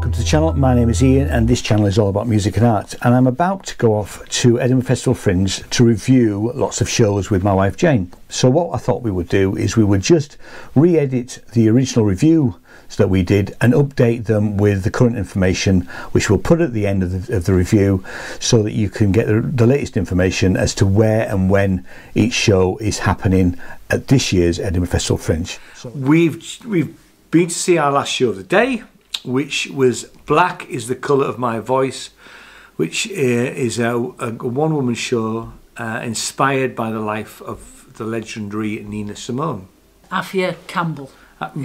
welcome to the channel. My name is Ian and this channel is all about music and art, and I'm about to go off to Edinburgh Festival Fringe to review lots of shows with my wife Jane. So what I thought we would do is we would just re-edit the original review that we did and update them with the current information, which we'll put at the end of the review, so that you can get the latest information as to where and when each show is happening at this year's Edinburgh Festival Fringe. So we've been to see our last show of the day, which was Black is the Colour of My Voice, which is a one-woman show inspired by the life of the legendary Nina Simone. Apphia Campbell.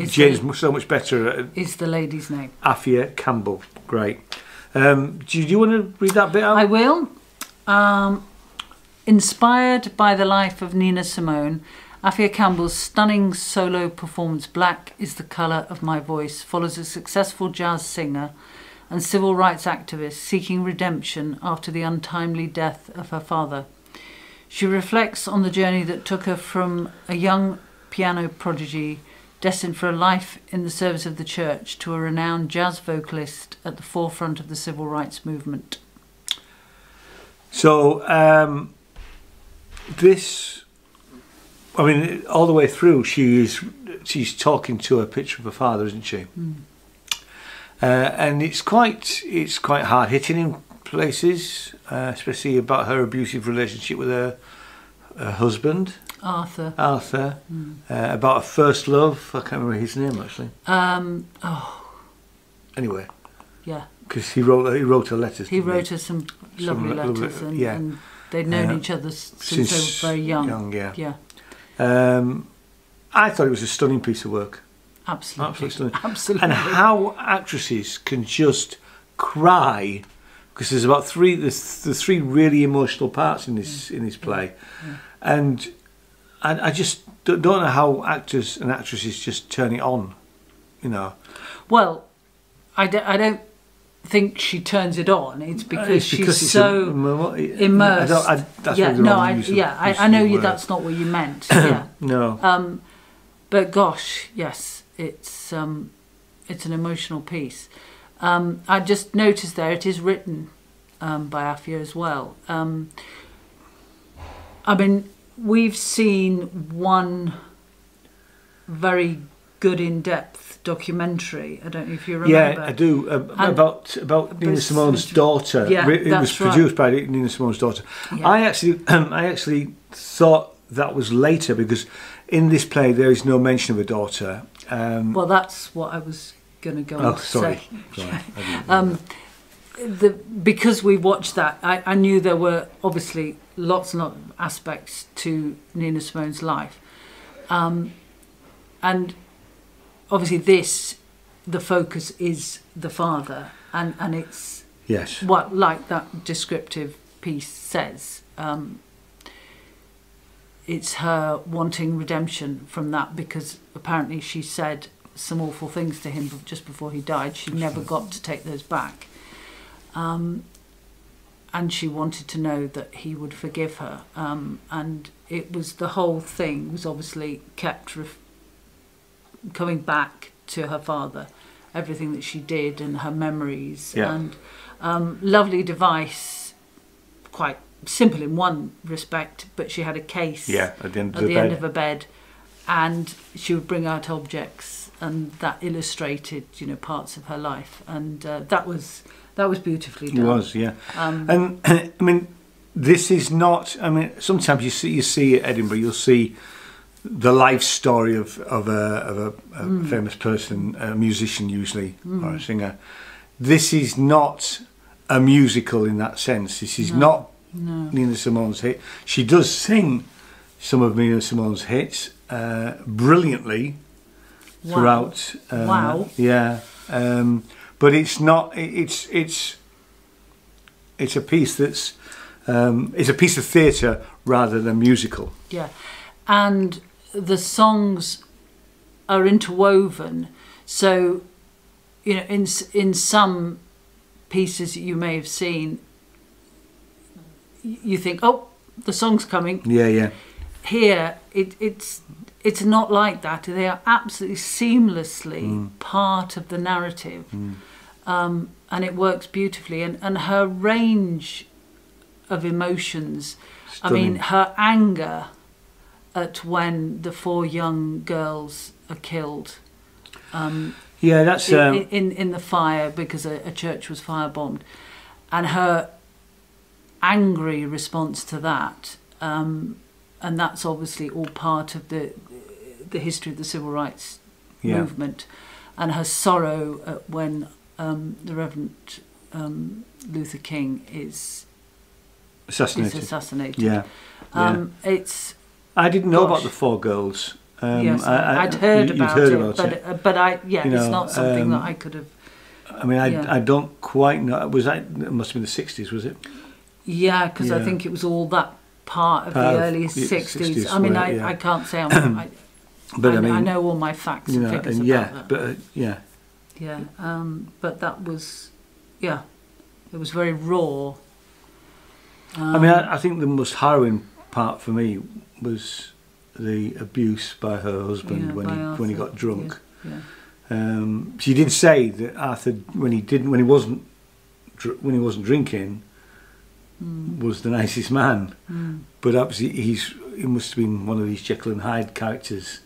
Jane's so much better. Is the lady's name. Apphia Campbell. Great. Do you want to read that bit out? I will. Inspired by the life of Nina Simone, Apphia Campbell's stunning solo performance Black is the Colour of My Voice follows a successful jazz singer and civil rights activist seeking redemption after the untimely death of her father. She reflects on the journey that took her from a young piano prodigy destined for a life in the service of the church to a renowned jazz vocalist at the forefront of the civil rights movement. So this, I mean, all the way through, she's talking to a picture of her father, isn't she? Mm. And it's quite hard hitting in places, especially about her abusive relationship with her husband. Arthur. Mm. About her first love. I can't remember his name actually. Anyway. Yeah. Because he wrote her letters. He wrote her some lovely letters, and they'd known each other since they were very young. Yeah. I thought it was a stunning piece of work. Absolutely. Stunning. Absolutely. And how actresses can just cry, because there's about there's three really emotional parts in this play, and I just don't know how actors and actresses just turn it on, you know. Well, I don't think she turns it on. It's because she's so immersed. I know that's not what you meant. Yeah. No. But gosh, yes, it's an emotional piece. I just noticed there it is written by Apphia as well. I mean, we've seen one very good in-depth documentary. I don't know if you remember. Yeah, I do. About Nina Simone's daughter. Yeah, it was produced by Nina Simone's daughter. Yeah. I actually thought that was later, because in this play there is no mention of a daughter. Well, that's what I was going to go on to say. Because we watched that, I knew there were obviously lots and lots of aspects to Nina Simone's life, and obviously the focus is the father, and it's what, like that descriptive piece says, it's her wanting redemption from that, because apparently she said some awful things to him just before he died. She never got to take those back. And she wanted to know that he would forgive her. And it was, the whole thing was obviously kept coming back to her father, everything that she did and her memories. Yeah. And lovely device, quite simple in one respect, but she had a case at the end of her bed, and she would bring out objects, and that illustrated, you know, parts of her life, and that was beautifully done. It was, yeah. And I mean, this is not. I mean, sometimes you see at Edinburgh, you'll see the life story of a famous person, a musician usually, or a singer. This is not a musical in that sense. This is not Nina Simone's hit. She does sing some of Nina Simone's hits brilliantly throughout. Wow. Yeah. But it's not. It's a piece that's. It's a piece of theatre rather than musical. Yeah, and the songs are interwoven. So, you know, in some pieces you may have seen, you think, oh, the song's coming. Yeah, yeah. Here, it's not like that. They are absolutely seamlessly part of the narrative. and it works beautifully. And her range of emotions, Stunning. I mean, her anger at when the 4 young girls are killed. Yeah, that's in the fire because a church was firebombed, and her angry response to that, and that's obviously all part of the history of the civil rights movement, and her sorrow at when the Reverend Luther King is assassinated. Yeah, it's. I didn't know about the 4 girls. Yes, I'd heard about it, but it's not something that I could have. I mean, I don't quite know. It must have been the 60s, was it? Yeah, because I think it was all that part of the early 60s. I mean, I can't say but I know all my facts and figures about that. But but that was, it was very raw. I mean, I think the most harrowing part for me was the abuse by her husband when he got drunk. She did say that Arthur, when he wasn't drinking, was the nicest man, but obviously he must have been one of these Jekyll and Hyde characters.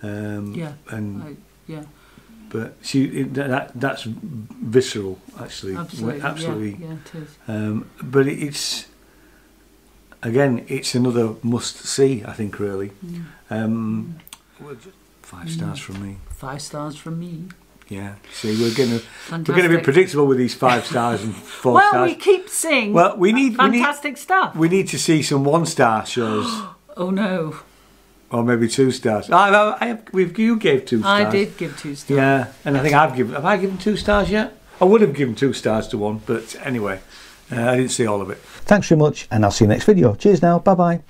But that's visceral, actually. Absolutely. Yeah, it is. But it's another must see, I think, really. 5 stars from me. 5 stars from me. Yeah. See, we're gonna be predictable with these 5 stars and 4 stars. Well, we keep seeing. Well, we need fantastic stuff. We need to see some 1-star shows. Oh no. Or maybe 2 stars. You gave 2 stars. I did give 2 stars. Yeah, and I think have I given 2 stars yet? I would have given 2 stars to one, but anyway, I didn't see all of it. Thanks very much, and I'll see you next video. Cheers now. Bye bye.